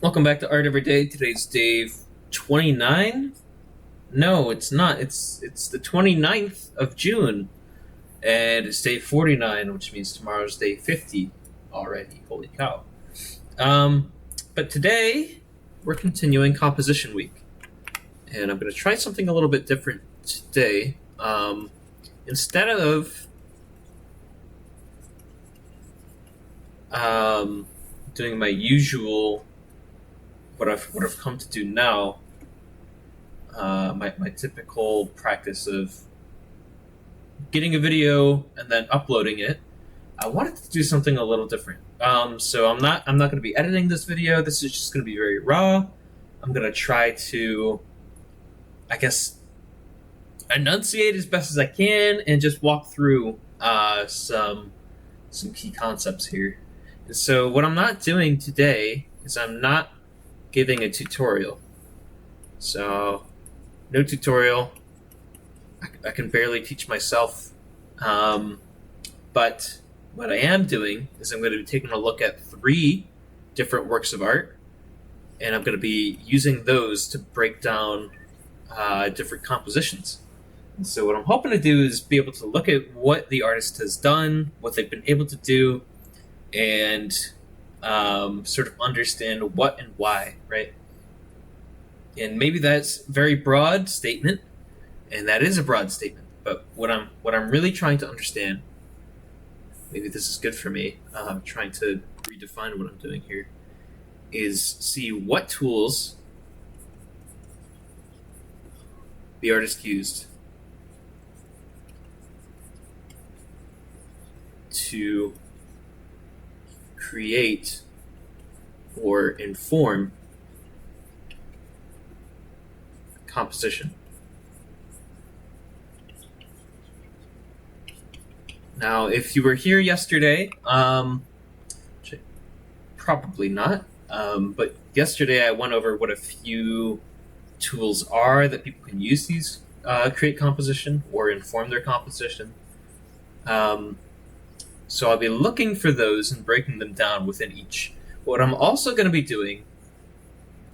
Welcome back to Art Every Day. Today's day 29. No, it's not. It's the 29th of June, and it's day 49, which means tomorrow's day 50 already. Holy cow. Um, but today, we're continuing Composition Week, and I'm going to try something a little bit different today. Instead of doing my usual what I've come to do now, my typical practice of getting a video and then uploading it, I wanted to do something a little different. So I'm not going to be editing this video. This is just going to be very raw. I'm going to try to, I guess, enunciate as best as I can and just walk through some key concepts here. And so what I'm not doing today is I'm not giving a tutorial. So no tutorial. I can barely teach myself. But what I am doing is I'm going to be taking a look at 3 different works of art, and I'm going to be using those to break down different compositions. And so what I'm hoping to do is be able to look at what the artist has done, what they've been able to do, and sort of understand what and why, right? And maybe that's a very broad statement, and that is a broad statement. But what I'm really trying to understand, maybe this is good for me, trying to redefine what I'm doing here, is see what tools the artist used to create or inform composition. Now, if you were here yesterday, probably not, but yesterday I went over what a few tools are that people can use these create composition or inform their composition. So I'll be looking for those and breaking them down within each. What I'm also going to be doing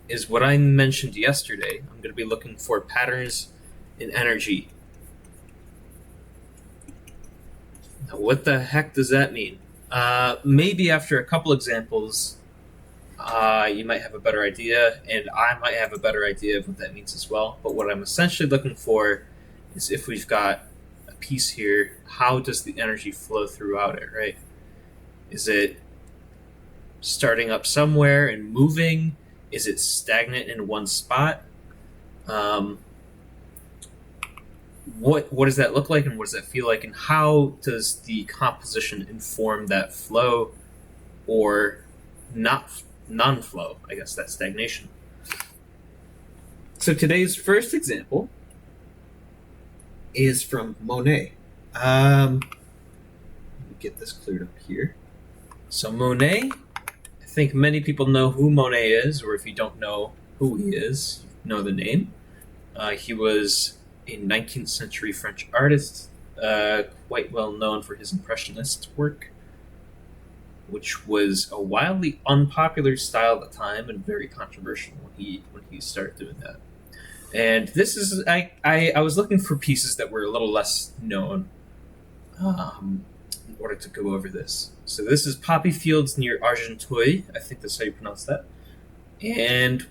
is what I mentioned yesterday. I'm going to be looking for patterns in energy. Now, what the heck does that mean? Maybe after a couple examples, you might have a better idea, and I might have a better idea of what that means as well. But what I'm essentially looking for is if we've got a piece here, how does the energy flow throughout it, right? Is it starting up somewhere and moving? Is it stagnant in one spot? What does that look like, and what does that feel like, and how does the composition inform that flow or non-flow, I guess, that stagnation? So today's first example is from Monet. Let me get this cleared up here. So Monet, I think many people know who Monet is, or if you don't know who he is, you know the name. He was a 19th century French artist, quite well known for his Impressionist work, which was a wildly unpopular style at the time and very controversial when he started doing that. And this is I was looking for pieces that were a little less known in order to go over this. So this is Poppy Fields near Argenteuil. I think that's how you pronounce that. And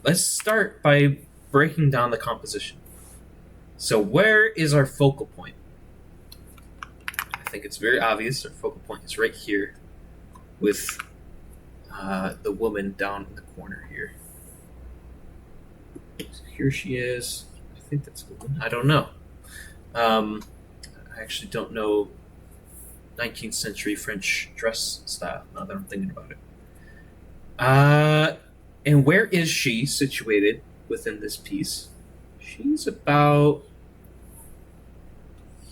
let's start by breaking down the composition. So where is our focal point? I think it's very obvious. Our focal point is right here with the woman down in the corner here. So here she is. I think that's a woman. I don't know. I actually don't know 19th century French dress style, now that I'm thinking about it. And where is she situated within this piece? She's about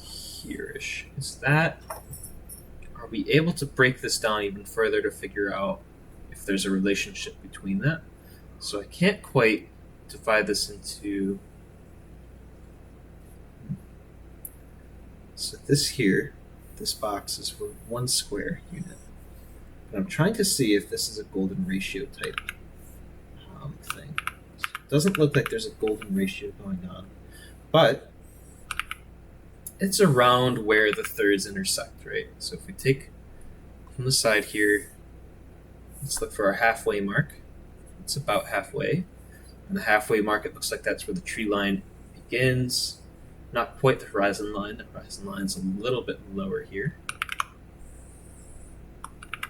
here-ish. Are we able to break this down even further to figure out if there's a relationship between that? So I can't quite divide this into... So this box is for 1 square unit. And I'm trying to see if this is a golden ratio type thing. Doesn't look like there's a golden ratio going on, but it's around where the thirds intersect, right? So if we take from the side here, let's look for our halfway mark. It's about halfway. And the halfway mark, it looks like that's where the tree line begins. Not quite the horizon line. The horizon line's a little bit lower here.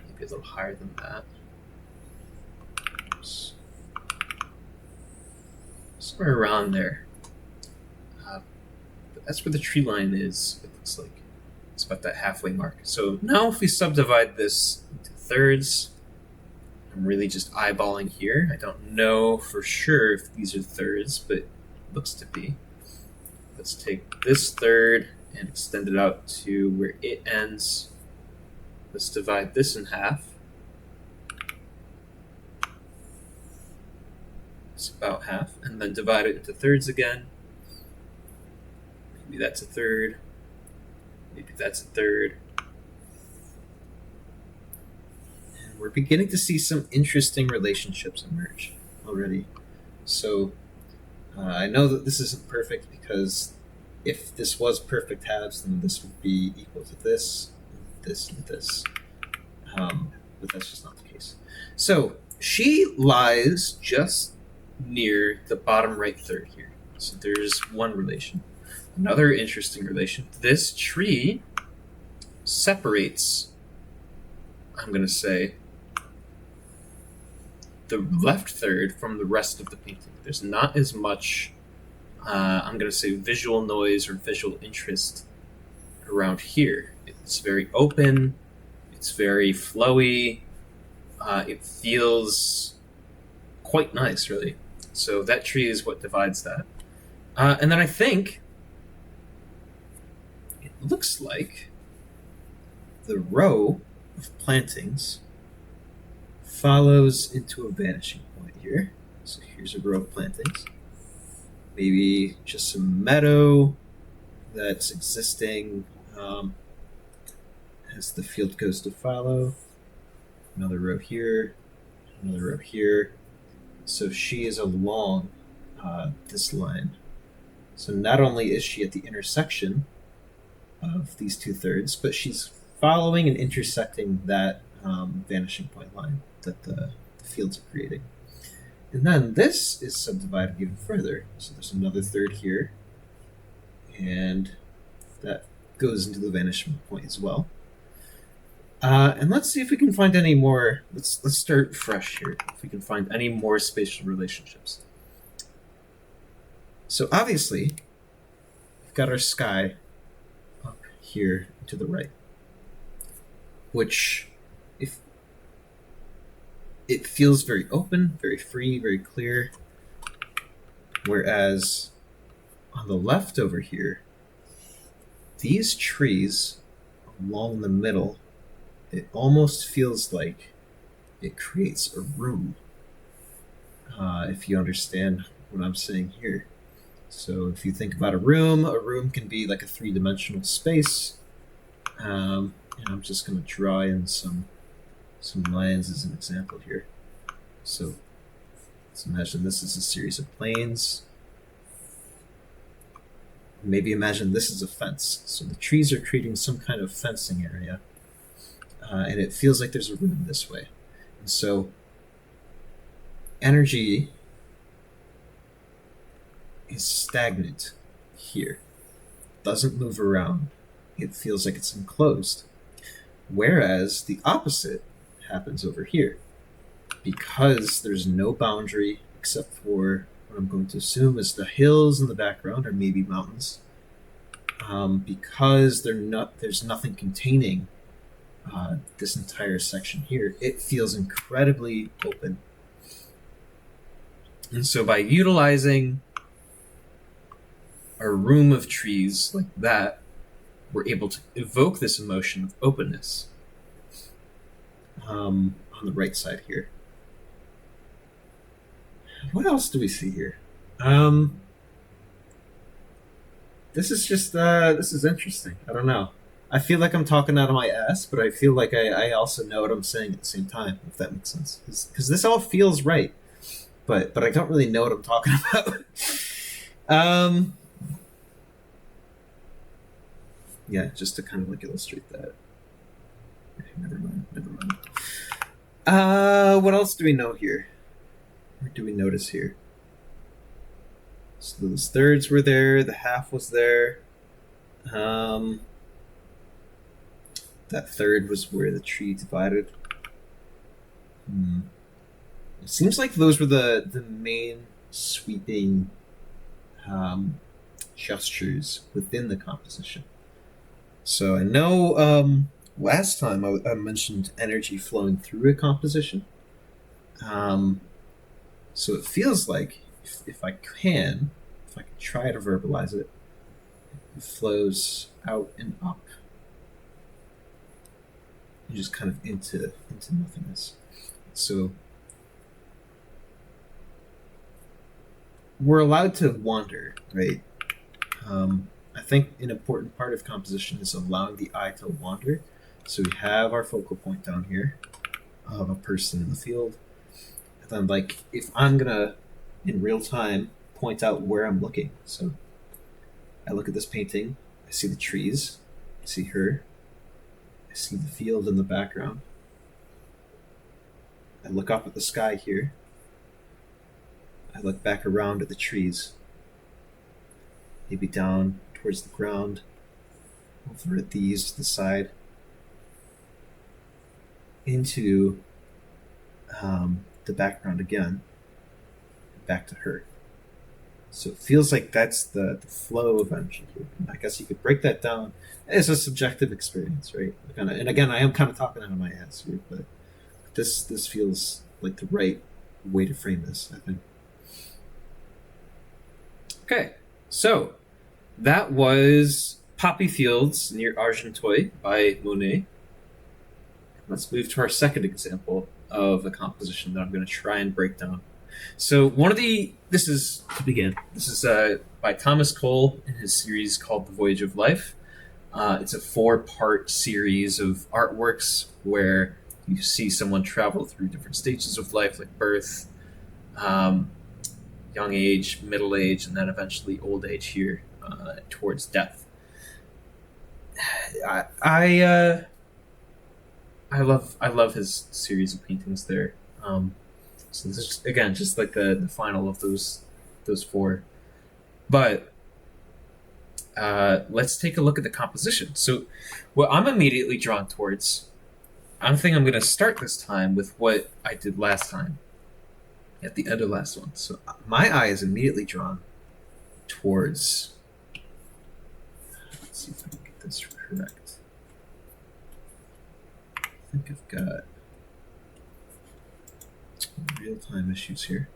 Maybe a little higher than that. Oops. Somewhere around there. But that's where the tree line is, it looks like. It's about that halfway mark. So now if we subdivide this into thirds, I'm really just eyeballing here. I don't know for sure if these are thirds, but it looks to be. Let's take this third and extend it out to where it ends. Let's divide this in half. It's about half. And then divide it into thirds again. Maybe that's a third. Maybe that's a third. And we're beginning to see some interesting relationships emerge already. So I know that this isn't perfect because if this was perfect halves, then this would be equal to this, this, and this. But that's just not the case. So she lies just near the bottom right third here. So there's one relation. Another interesting relation. This tree separates, I'm going to say, the left third from the rest of the painting. There's not as much, I'm going to say, visual noise or visual interest around here. It's very open. It's very flowy. It feels quite nice, really. So that tree is what divides that. And then I think it looks like the row of plantings follows into a vanishing point here. So here's a row of plantings. Maybe just some meadow that's existing as the field goes to follow. Another row here, another row here. So she is along this line. So not only is she at the intersection of these two thirds, but she's following and intersecting that vanishing point line that the fields are creating. And then this is subdivided even further. So there's another third here, and that goes into the vanishing point as well. And let's see if we can find any more. Let's start fresh here. If we can find any more spatial relationships. So obviously, we've got our sky up here to the right, which, if it feels very open, very free, very clear, whereas on the left over here, these trees along the middle, it almost feels like it creates a room, if you understand what I'm saying here. So if you think about a room can be like a three-dimensional space. And I'm just going to draw in some lines as an example here. So let's imagine this is a series of planes. Maybe imagine this is a fence. So the trees are creating some kind of fencing area. And it feels like there's a room this way. And so energy is stagnant here. Doesn't move around. It feels like it's enclosed. Whereas the opposite happens over here. Because there's no boundary except for what I'm going to assume is the hills in the background, or maybe mountains. Because there's nothing containing this entire section here, it feels incredibly open. And so by utilizing a room of trees like that, we're able to evoke this emotion of openness on the right side here. What else do we see here? This is just this is interesting. I don't know. I feel like I'm talking out of my ass, but I feel like I also know what I'm saying at the same time, if that makes sense. Because this all feels right. but I don't really know what I'm talking about. Yeah, just to kind of like illustrate that. Never mind. What else do we know here? What do we notice here? So those thirds were there. The half was there. That third was where the tree divided. It seems like those were the main sweeping gestures within the composition. So I know last time I mentioned energy flowing through a composition. So it feels like if I can try to verbalize it, it flows out and up, and just kind of into nothingness. So we're allowed to wander, right? I think an important part of composition is allowing the eye to wander. So we have our focal point down here of a person in the field. And then, like, if I'm gonna, in real time, point out where I'm looking. So I look at this painting, I see the trees, I see her, I see the field in the background. I look up at the sky here. I look back around at the trees. Maybe down towards the ground, over at these to the side, into the background again, back to her. So it feels like that's the flow of energy here. And I guess you could break that down as a subjective experience, right? And again, I am kind of talking out of my ass here, but this feels like the right way to frame this, I think. Okay, so that was Poppy Fields near Argenteuil by Monet. Let's move to our second example of a composition that I'm going to try and break down. So this is by Thomas Cole in his series called The Voyage of Life. It's a 4-part series of artworks where you see someone travel through different stages of life, like birth, young age, middle age, and then eventually old age here towards death. I love his series of paintings there. So this is again just like the final of those 4. But let's take a look at the composition. So what I'm immediately drawn towards, I think I'm going to start this time with what I did last time at the end of last one. So my eye is immediately drawn towards, let's see if I can get this correct. I think I've got real-time issues here.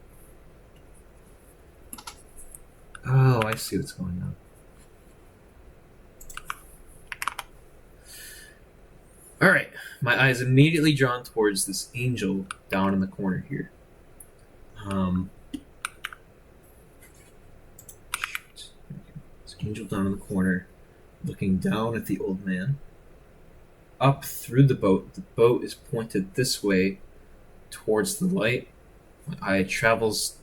Oh, I see what's going on. All right, my eye is immediately drawn towards this angel down in the corner here. This angel down in the corner, looking down at the old man, up through the boat. The boat is pointed this way towards the light. My eye travels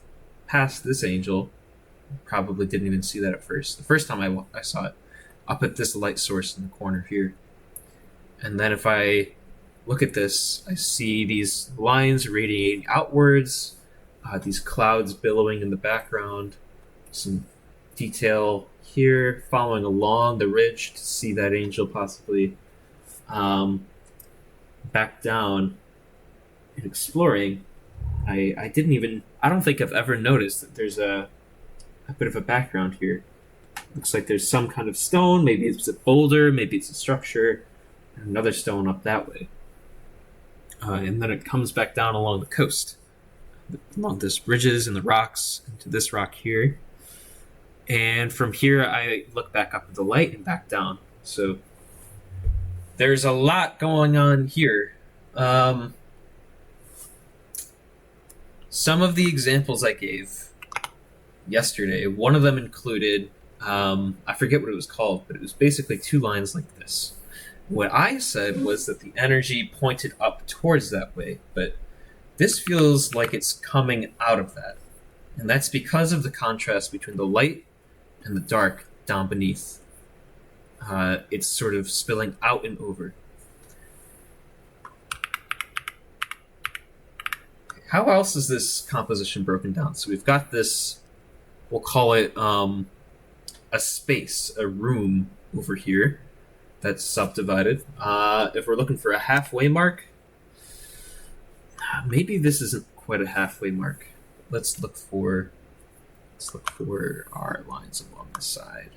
past this angel. Probably didn't even see that at first. The first time I saw it, up at this light source in the corner here. And then if I look at this, I see these lines radiating outwards, these clouds billowing in the background, some detail here following along the ridge to see that angel possibly back down and exploring. I don't think I've ever noticed that there's a bit of a background here. Looks like there's some kind of stone, maybe it's a boulder, maybe it's a structure, and another stone up that way. And then it comes back down along the coast, along this ridges and the rocks, into this rock here. And from here, I look back up at the light and back down. So there's a lot going on here. Some of the examples I gave yesterday, one of them included, I forget what it was called, but it was basically 2 lines like this. What I said was that the energy pointed up towards that way, but This feels like it's coming out of that. And that's because of the contrast between the light and the dark down beneath. It's sort of spilling out and over. How else is this composition broken down? So we've got this, we'll call it a space, a room over here that's subdivided. If we're looking for a halfway mark, maybe this isn't quite a halfway mark. Let's look for our lines along the side.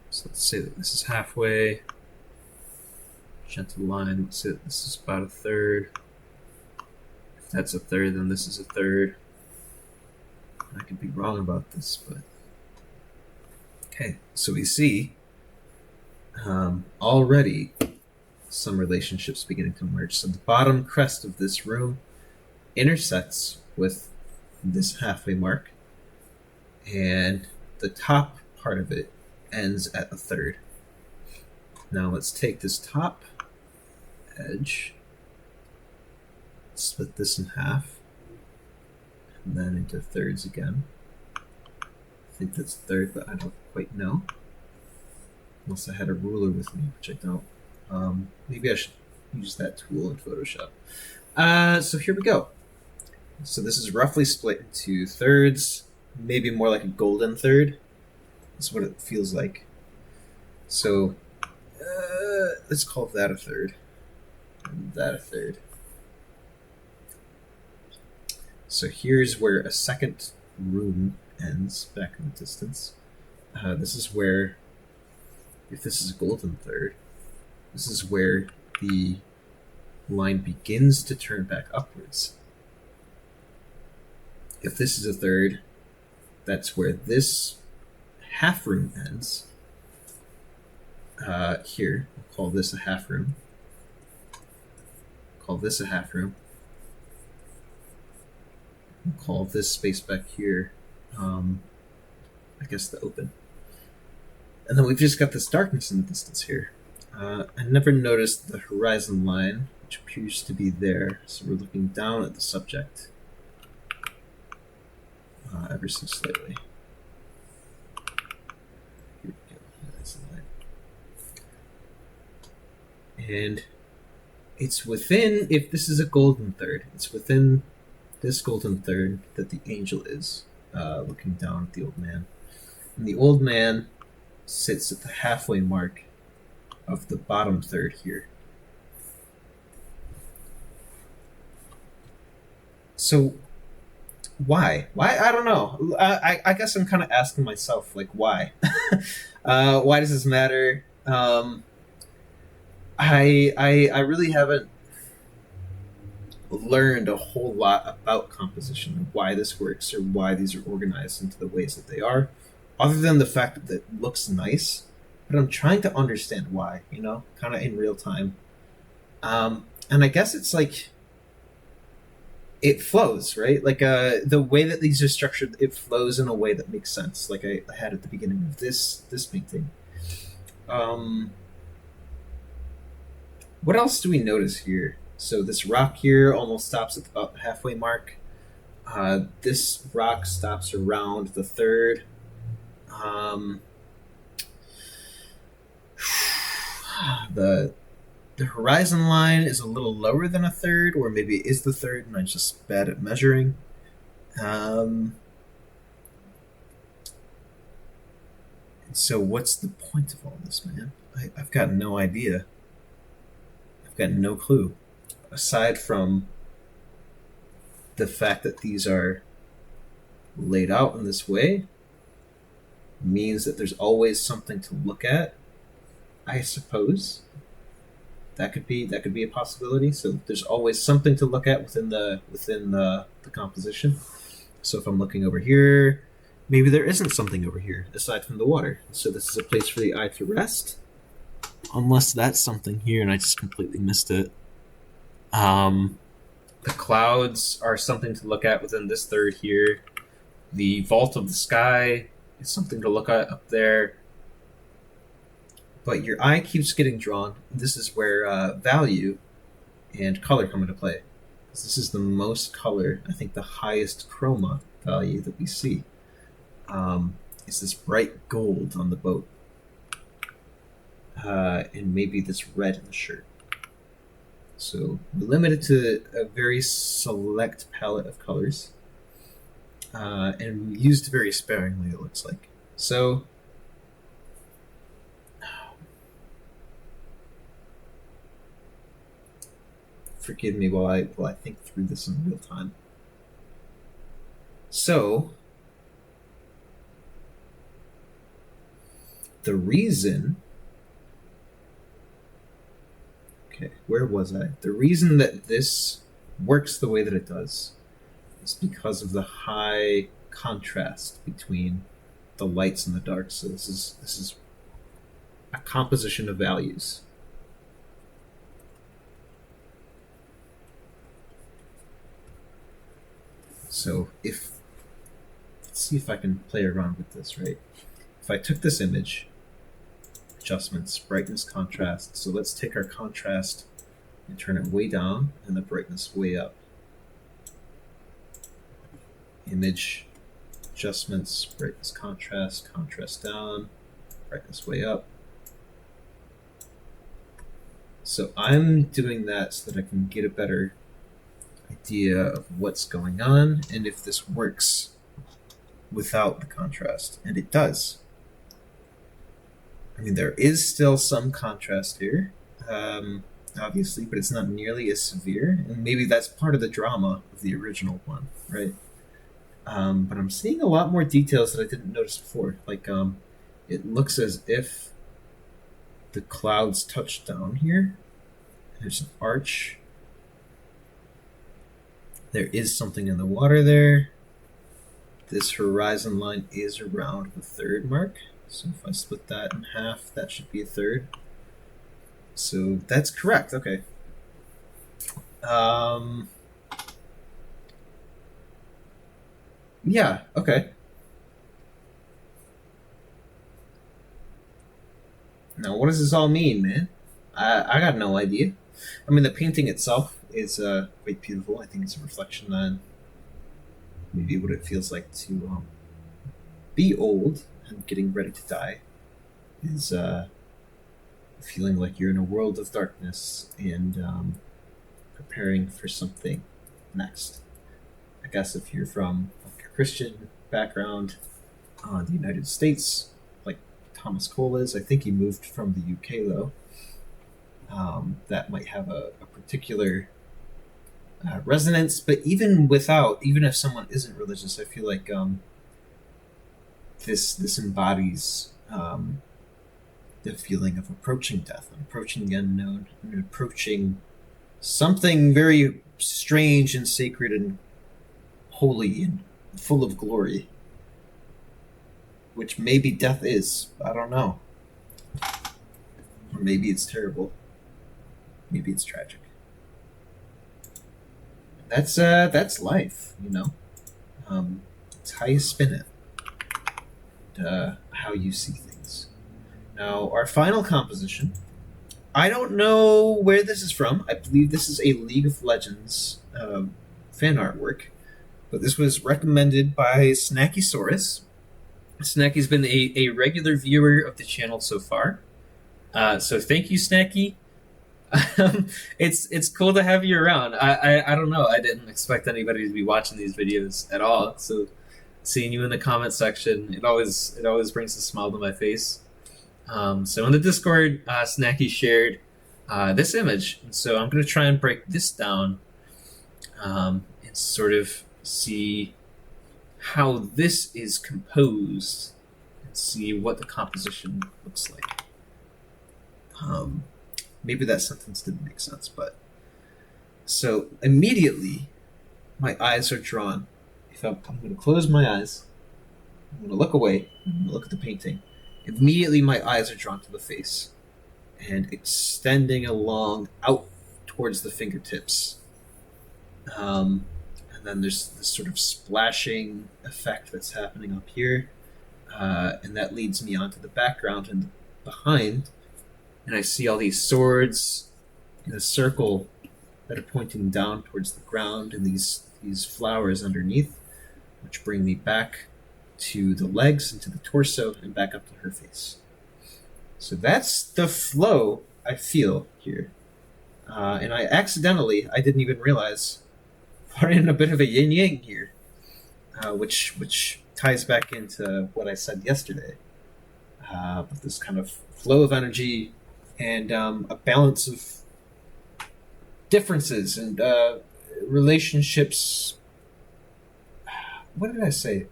So let's say that this is halfway. Gentle line. Let's say that this is about a third. If that's a third, then this is a third. I could be wrong about this, but okay. So we see already some relationships beginning to emerge. So the bottom crest of this room intersects with this halfway mark, and the top part of it ends at a third. Now let's take this top edge, split this in half, and then into thirds again. I think that's a third, but I don't quite know. Unless I had a ruler with me, which I don't. Maybe I should use that tool in Photoshop. So here we go. So this is roughly split into thirds, maybe more like a golden third. That's what it feels like. So let's call that a third, and that a third. So here's where a second room ends, back in the distance. This is where, if this is a golden third, this is where the line begins to turn back upwards. If this is a third, that's where this half room ends. Here, we'll call this a half room. Call this a half room. We'll call this space back here, I guess the open. And then we've just got this darkness in the distance here. I never noticed the horizon line, which appears to be there. So we're looking down at the subject ever so slightly. Here we go. Horizon line. And it's within, if this is a golden third, it's within this golden third that the angel is, looking down at the old man. And the old man sits at the halfway mark of the bottom third here. So why? I don't know. I guess I'm kind of asking myself, like, why? Why does this matter? I really haven't learned a whole lot about composition and why this works or why these are organized into the ways that they are, other than the fact that it looks nice. But I'm trying to understand why, kind of in real time. And I guess it's like it flows, right? Like the way that these are structured, it flows in a way that makes sense. Like I had at the beginning of this painting. What else do we notice here? So this rock here almost stops at about the halfway mark. This rock stops around the third. The horizon line is a little lower than a third, or maybe it is the third and I'm just bad at measuring. So what's the point of all this, man? I've got no idea. I've got no clue. Aside from the fact that these are laid out in this way, means that there's always something to look at, I suppose. That could be a possibility. So there's always something to look at within the composition. So if I'm looking over here, maybe there isn't something over here aside from the water. So this is a place for the eye to rest. Unless that's something here and I just completely missed it. The clouds are something to look at within this third here. The vault of the sky is something to look at up there. But your eye keeps getting drawn. This is where value and color come into play. This is the most color, I think the highest chroma value that we see. Is this bright gold on the boat. And maybe this red in the shirt. So we're limited to a very select palette of colors. And used very sparingly, it looks like. So forgive me while I think through this in real time. So the reason, okay, where was I? The reason that this works the way that it does is because of the high contrast between the lights and the darks. So this is a composition of values. So let's see if I can play around with this, right? If I took this image, adjustments, brightness, contrast. So let's take our contrast and turn it way down and the brightness way up. Image, adjustments, brightness, contrast down, brightness way up. So I'm doing that so that I can get a better idea of what's going on and if this works without the contrast. And it does. I mean, there is still some contrast here, obviously, but it's not nearly as severe. And maybe that's part of the drama of the original one, right? But I'm seeing a lot more details that I didn't notice before. Like, it looks as if the clouds touch down here. There's an arch. There is something in the water there. This horizon line is around the third mark. So if I split that in half, that should be a third. So that's correct. Okay. Yeah, okay. Now, what does this all mean, man? I got no idea. I mean, the painting itself is quite beautiful. I think it's a reflection on maybe what it feels like to be old and getting ready to die. Is feeling like you're in a world of darkness and preparing for something next. I guess if you're from like a Christian background, the United States, like Thomas Cole is, I think he moved from the UK though. That might have a particular resonance, but even if someone isn't religious, I feel like this embodies the feeling of approaching death, and approaching the unknown, and approaching something very strange and sacred and holy and full of glory, which maybe death is. I don't know. Or maybe it's terrible. Maybe it's tragic. That's life, you know. It's how you spin it, and, how you see things. Now, our final composition. I don't know where this is from. I believe this is a League of Legends fan artwork, but this was recommended by Snackysaurus. Snacky's been a regular viewer of the channel so far, so thank you, Snacky. It's cool to have you around. I don't know. I didn't expect anybody to be watching these videos at all. So seeing you in the comment section, it always brings a smile to my face. So in the Discord, Snacky shared this image, and so I'm going to try and break this down and sort of see how this is composed and see what the composition looks like. Maybe that sentence didn't make sense, but so immediately my eyes are drawn. If I'm going to close my eyes, I'm going to look away, I'm going to look at the painting. Immediately my eyes are drawn to the face and extending along out towards the fingertips. And then there's this sort of splashing effect that's happening up here. And that leads me onto the background and behind. And I see all these swords in a circle that are pointing down towards the ground, and these flowers underneath, which bring me back to the legs and to the torso and back up to her face. So that's the flow I feel here. And I didn't even realize, put in a bit of a yin yang here, which ties back into what I said yesterday. But this kind of flow of energy and a balance of differences and relationships. What did I say?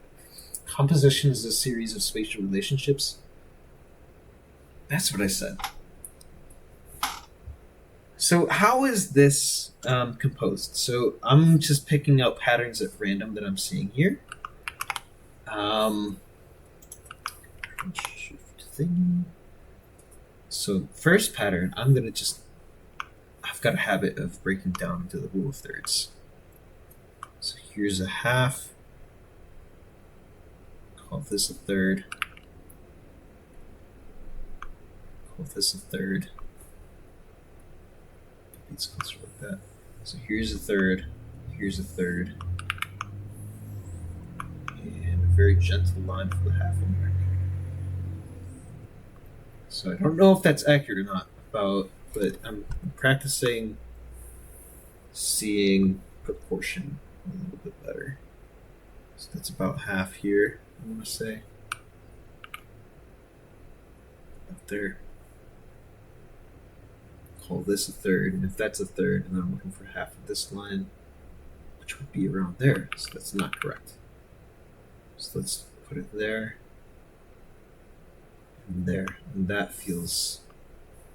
Composition is a series of spatial relationships. That's what I said. So how is this composed? So I'm just picking out patterns at random that I'm seeing here. Shift thing. So first pattern, I've got a habit of breaking down into the rule of thirds. So here's a half. Call this a third. Call this a third. It's closer like that. So here's a third. Here's a third. And a very gentle line for the half mark. So I don't know if that's accurate or not, but I'm practicing seeing proportion a little bit better. So that's about half here, I want to say. Up there. Call this a third, and if that's a third, and I'm looking for half of this line, which would be around there, so that's not correct. So let's put it there, and there, and that feels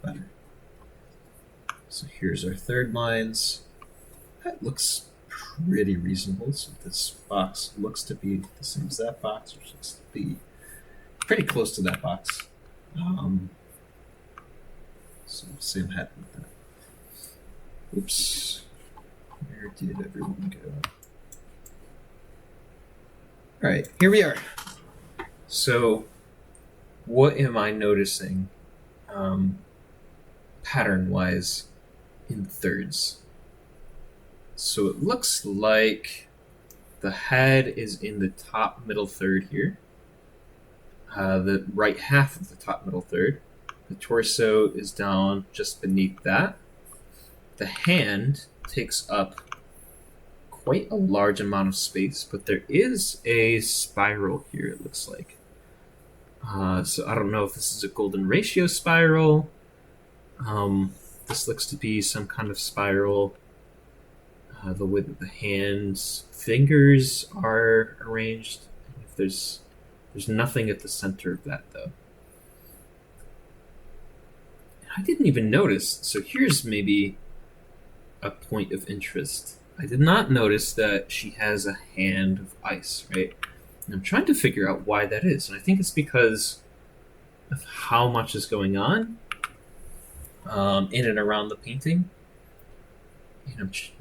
better. So here's our third lines. That looks pretty reasonable. So this box looks to be the same as that box, which looks to be pretty close to that box. So same happy with that. Oops. Where did everyone go? Alright, here we are. So what am I noticing pattern-wise in thirds? So it looks like the head is in the top middle third here. The right half of the top middle third. The torso is down just beneath that. The hand takes up quite a large amount of space, but there is a spiral here, it looks like. So I don't know if this is a golden ratio spiral. This looks to be some kind of spiral. The way that the hand's fingers are arranged. If there's nothing at the center of that, though. I didn't even notice. So here's maybe a point of interest. I did not notice that she has a hand of ice, right? And I'm trying to figure out why that is. And I think it's because of how much is going on in and around the painting.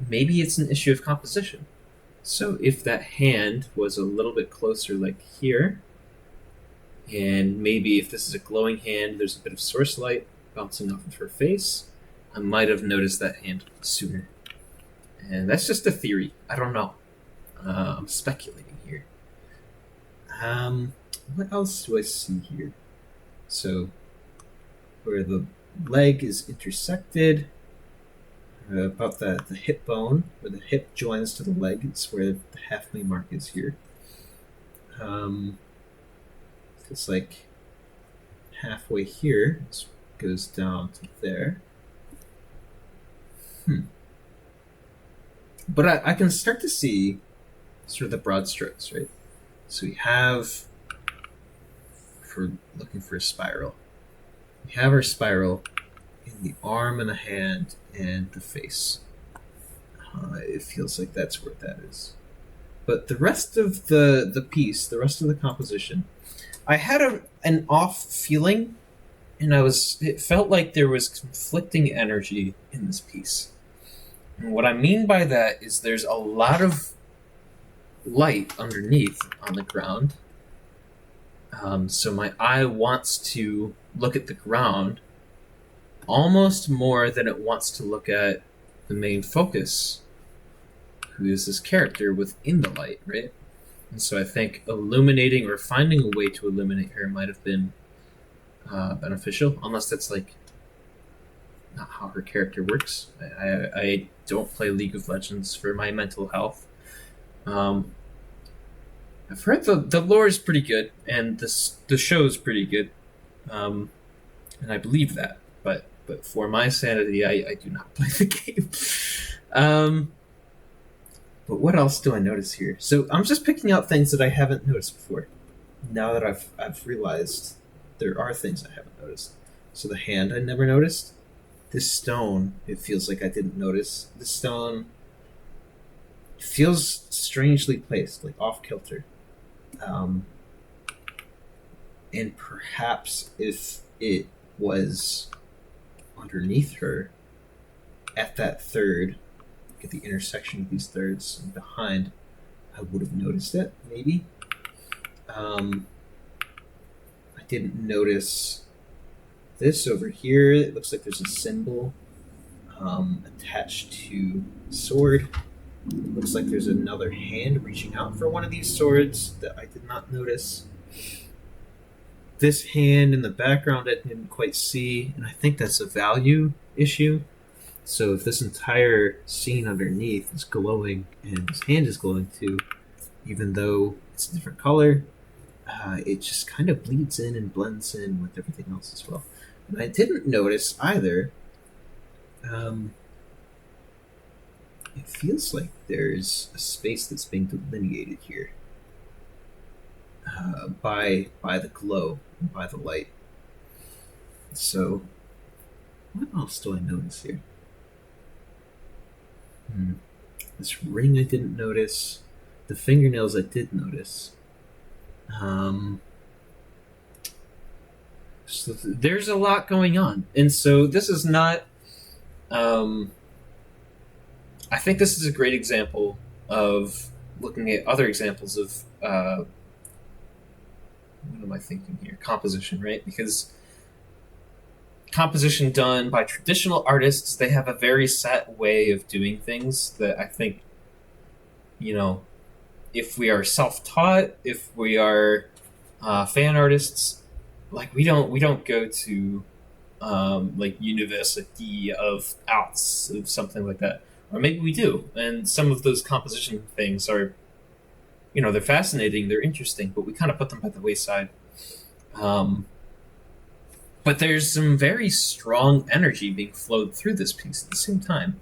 Maybe it's an issue of composition. So if that hand was a little bit closer like here, and maybe if this is a glowing hand, there's a bit of source light bouncing off of her face, I might have noticed that hand sooner. And that's just a theory. I don't know. I'm speculating here. What else do I see here? So where the leg is intersected, about the hip bone, where the hip joins to the leg, it's where the halfway mark is here. It's like halfway here. It goes down to there. But I can start to see sort of the broad strokes, right? So we have, if we're looking for a spiral, we have our spiral in the arm and the hand and the face. It feels like that's where that is. But the rest of the piece, the rest of the composition, I had an off feeling, and it felt like there was conflicting energy in this piece. And what I mean by that is there's a lot of light underneath on the ground. So my eye wants to look at the ground almost more than it wants to look at the main focus, who is this character within the light, right? And so I think illuminating or finding a way to illuminate her might have been beneficial, unless that's like not how her character works. I don't play League of Legends for my mental health. I've heard the lore is pretty good, and the show is pretty good, and I believe that. But for my sanity, I do not play the game. But what else do I notice here? So I'm just picking out things that I haven't noticed before. Now that I've realized there are things I haven't noticed. So the hand I never noticed. This stone, it feels like I didn't notice. This stone feels strangely placed, like off kilter. And perhaps if it was underneath her at that third, at the intersection of these thirds and behind, I would have noticed it, maybe. I didn't notice this over here. It looks like there's a symbol attached to a sword. It looks like there's another hand reaching out for one of these swords that I did not notice. This hand in the background I didn't quite see, and I think that's a value issue. So if this entire scene underneath is glowing and his hand is glowing too, even though it's a different color, it just kind of bleeds in and blends in with everything else as well. And I didn't notice either. It feels like there's a space that's being delineated here by the glow, by the light. So, what else do I notice here? This ring I didn't notice. The fingernails I did notice. So there's a lot going on, and so this is not. I think this is a great example of looking at other examples of what am I thinking here? Composition, right? Because composition done by traditional artists, they have a very set way of doing things that I think, if we are self-taught, if we are fan artists, like we don't go to like University of Arts of something like that, or maybe we do, and some of those composition things are, they're fascinating, they're interesting, but we kind of put them by the wayside. But there's some very strong energy being flowed through this piece at the same time.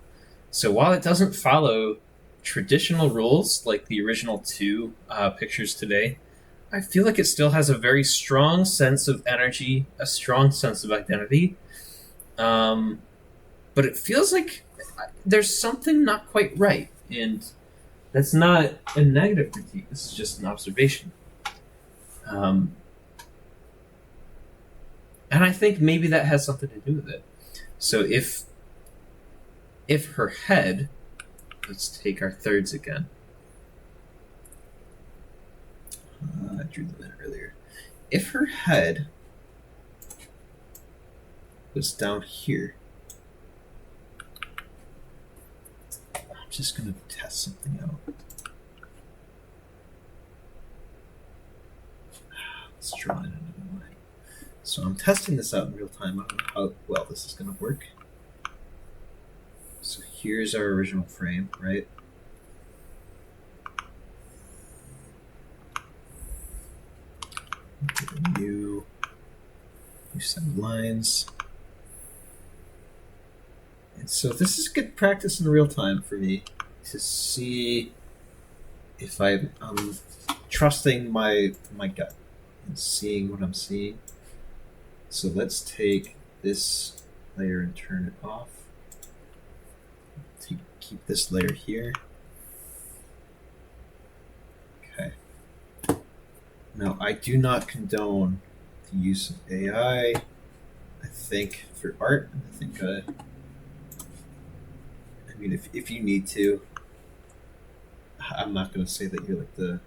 So while it doesn't follow traditional rules like the original two pictures today, I feel like it still has a very strong sense of energy, a strong sense of identity. But it feels like there's something not quite right. And that's not a negative critique. This is just an observation. And I think maybe that has something to do with it. So if her head, let's take our thirds again. I drew them in earlier. If her head was down here, I'm just going to test something out. Let's draw it another way. So I'm testing this out in real time. I don't know how well this is going to work. So here's our original frame, right? Get a new set of lines. And so this is good practice in real time for me to see if I'm trusting my gut and seeing what I'm seeing. So let's take this layer and turn it off. Keep this layer here. Okay. Now, I do not condone the use of AI. I think for art, I mean, if you need to, I'm not going to say that you're like the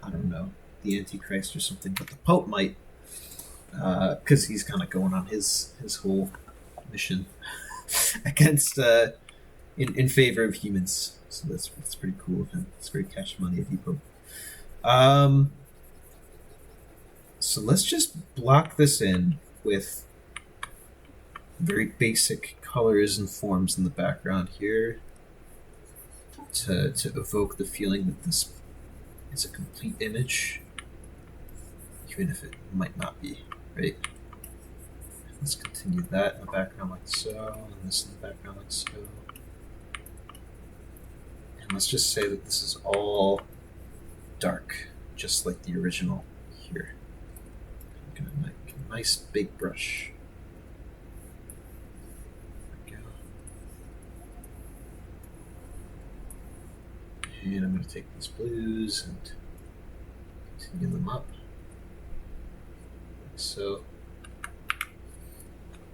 I don't know, the Antichrist or something, but the Pope might, because he's kind of going on his whole mission against in favor of humans. So that's pretty cool of him. It's very cash money of Depot. So let's just block this in with very basic colors and forms in the background here to evoke the feeling that this is a complete image, even if it might not be, right? Let's continue that in the background like so, and this in the background like so. And let's just say that this is all dark, just like the original here. I'm gonna make a nice big brush. There we go. And I'm going to take these blues and continue them up. So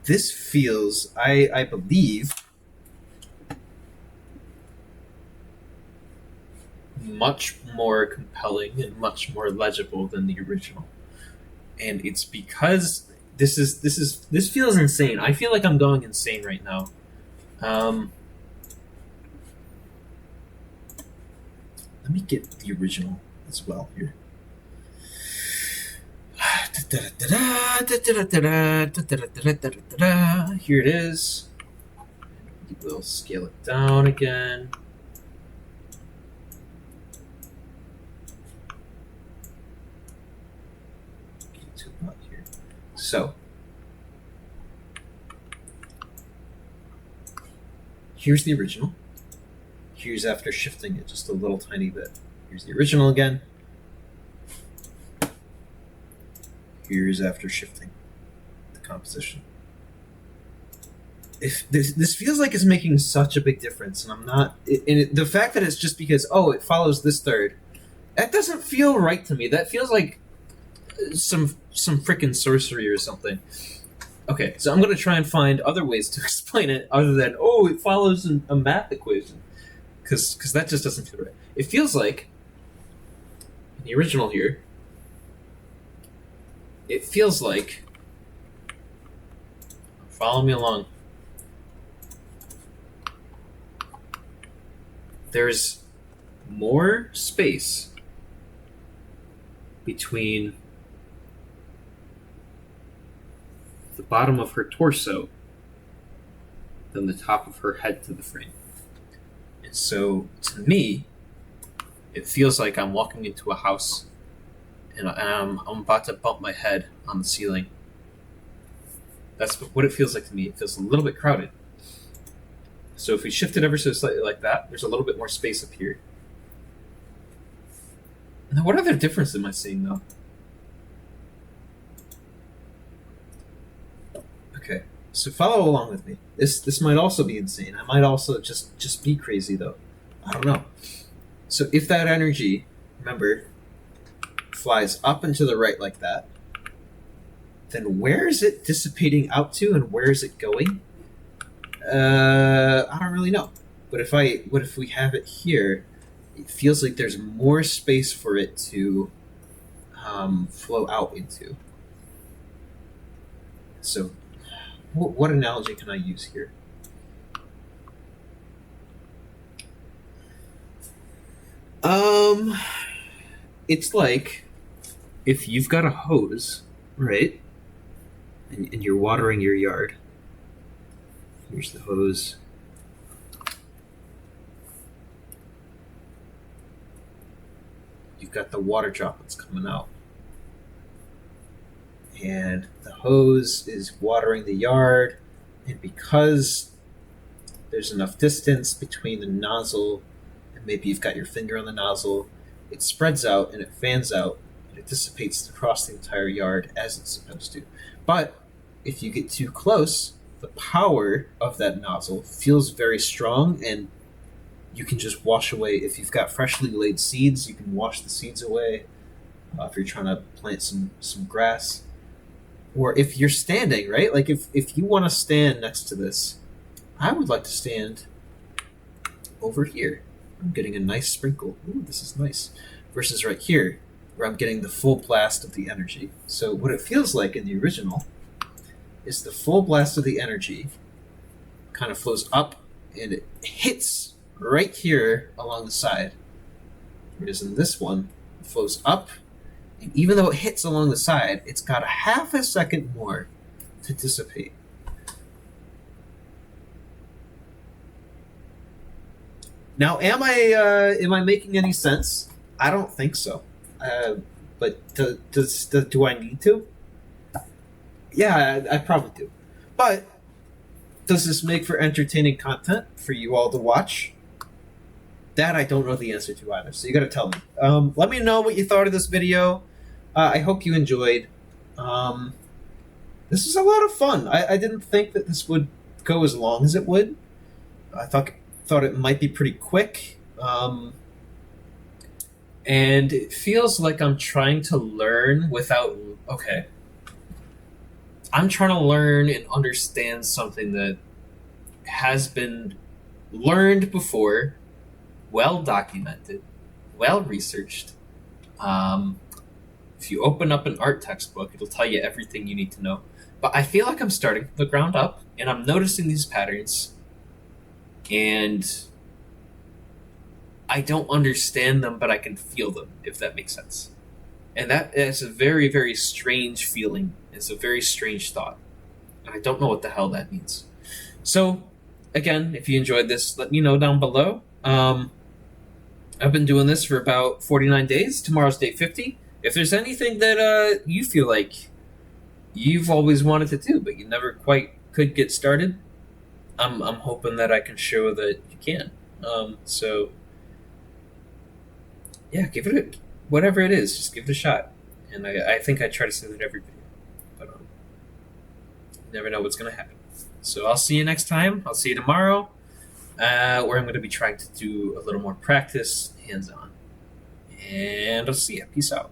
this feels, I believe, much more compelling and much more legible than the original. And it's because this feels insane. I feel like I'm going insane right now. Let me get the original as well here. Here it is. We'll scale it down again. Here. So here's the original. Here's after shifting it just a little tiny bit. Here's the original again. Here's after shifting the composition. If this feels like it's making such a big difference, and I'm not. The fact that it's just because it follows this third, that doesn't feel right to me. That feels like some freaking sorcery or something. Okay, so I'm gonna try and find other ways to explain it other than it follows a math equation, because that just doesn't feel right. It feels like in the original here. It feels like, follow me along, there's more space between the bottom of her torso than the top of her head to the frame. And so, to me, it feels like I'm walking into a house and I'm about to bump my head on the ceiling. That's what it feels like to me. It feels a little bit crowded. So if we shift it ever so slightly like that, there's a little bit more space up here. Now, what other difference am I seeing, though? Okay, so follow along with me. This might also be insane. I might also just be crazy, though. I don't know. So if that energy, remember, flies up and to the right like that, then where is it dissipating out to, and where is it going? I don't really know. But what if we have it here? It feels like there's more space for it to flow out into. So, what analogy can I use here? It's like if you've got a hose, right, and you're watering your yard. Here's the hose. You've got the water droplets coming out. And the hose is watering the yard, and because there's enough distance between the nozzle and maybe you've got your finger on the nozzle, it spreads out and it fans out and it dissipates across the entire yard as it's supposed to. But if you get too close, the power of that nozzle feels very strong, and you can just wash away. If you've got freshly laid seeds, you can wash the seeds away. If you're trying to plant some grass, or if you're standing, right? Like if you want to stand next to this, I would like to stand over here. I'm getting a nice sprinkle. Ooh, this is nice. Versus right here, where I'm getting the full blast of the energy. So what it feels like in the original is the full blast of the energy kind of flows up and it hits right here along the side. Whereas in this one, it flows up, and even though it hits along the side, it's got a half a second more to dissipate. Now, am I making any sense? I don't think so. But do I need to? Yeah, I probably do. But does this make for entertaining content for you all to watch? That I don't know the answer to either, so you got to tell me. Let me know what you thought of this video. I hope you enjoyed. This was a lot of fun. I didn't think that this would go as long as it would. I thought it might be pretty quick. And it feels like I'm trying to learn without... Okay. I'm trying to learn and understand something that has been learned before, well documented, well researched. If you open up an art textbook, it'll tell you everything you need to know. But I feel like I'm starting from the ground up, and I'm noticing these patterns, and I don't understand them, but I can feel them, if that makes sense. And that is a very, very strange feeling. It's a very strange thought. And I don't know what the hell that means. So, again, if you enjoyed this, let me know down below. I've been doing this for about 49 days. Tomorrow's day 50. If there's anything that you feel like you've always wanted to do, but you never quite could get started, I'm hoping that I can show that you can. So, yeah, give it whatever it is, just give it a shot. And I think I try to say that every video, but you never know what's going to happen. So I'll see you next time. I'll see you tomorrow, where I'm going to be trying to do a little more practice, hands-on. And I'll see you. Peace out.